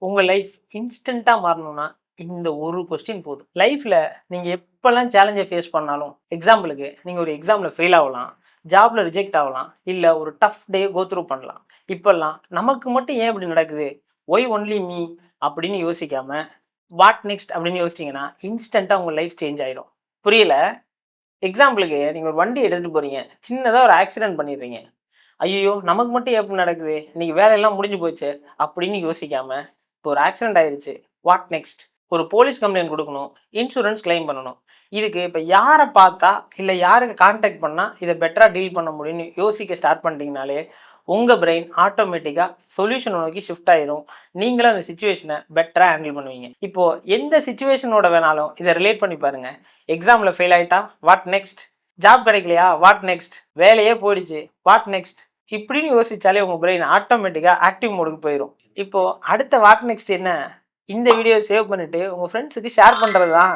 உங்கள் லைஃப் இன்ஸ்டண்ட்டாக மாறணும்னா இந்த ஒரு கொஸ்டின் போதும். லைஃப்பில் நீங்கள் எப்போல்லாம் சேலஞ்சை ஃபேஸ் பண்ணாலும், எக்ஸாம்பிளுக்கு நீங்கள் ஒரு எக்ஸாமில் ஃபெயில் ஆகலாம், ஜாபில் ரிஜெக்ட் ஆகலாம், இல்லை ஒரு டஃப் டே கோ த்ரூ பண்ணலாம். இப்போல்லாம் நமக்கு மட்டும் ஏன் இப்படி நடக்குது, ஒய் ஒன்லி மீ அப்படின்னு யோசிக்காம வாட் நெக்ஸ்ட் அப்படின்னு யோசிச்சிங்கன்னா இன்ஸ்டண்ட்டாக உங்கள் லைஃப் சேஞ்ச் ஆயிடும். புரியல? எக்ஸாம்பிளுக்கு நீங்கள் ஒரு வண்டி எடுத்துகிட்டு போகிறீங்க, சின்னதாக ஒரு ஆக்சிடென்ட் பண்ணிடுறீங்க. ஐயோ நமக்கு மட்டும் எப்படி நடக்குது, இன்னைக்கு வேலையெல்லாம் முடிஞ்சு போச்சு அப்படின்னு யோசிக்காம, இப்போ ஒரு ஆக்சிடென்ட் ஆயிடுச்சு, வாட் நெக்ஸ்ட்? ஒரு போலீஸ் கம்ப்ளைண்ட் கொடுக்கணும், இன்சூரன்ஸ் கிளைம் பண்ணணும். இதுக்கு இப்போ யாரை பார்த்தா இல்லை யாருக்கு கான்டாக்ட் பண்ணால் இதை பெட்டராக டீல் பண்ண முடியும்னு யோசிக்க ஸ்டார்ட் பண்ணிட்டீங்கனாலே உங்கள் பிரெயின் ஆட்டோமேட்டிக்காக சொல்யூஷனை நோக்கி ஷிஃப்ட் ஆயிரும். நீங்களும் அந்த சுச்சுவேஷனை பெட்டராக ஹேண்டில் பண்ணுவீங்க. இப்போது எந்த சுச்சுவேஷனோட வேணாலும் இதை ரிலேட் பண்ணி பாருங்கள். எக்ஸாமில் ஃபெயில் ஆகிட்டா வாட் நெக்ஸ்ட்? ஜாப் கிடைக்கலையா வாட் நெக்ஸ்ட்? வேலையே போயிடுச்சு வாட் நெக்ஸ்ட்? இப்படின்னு யோசிச்சாலே உங்கள் பிரெயின் ஆட்டோமேட்டிக்காக ஆக்டிவ் மோடுக்கு போயிடும். இப்போது அடுத்த வாட் நெக்ஸ்ட் என்ன? இந்த வீடியோ சேவ் பண்ணிவிட்டு உங்கள் ஃப்ரெண்ட்ஸுக்கு ஷேர் பண்ணுறது தான்.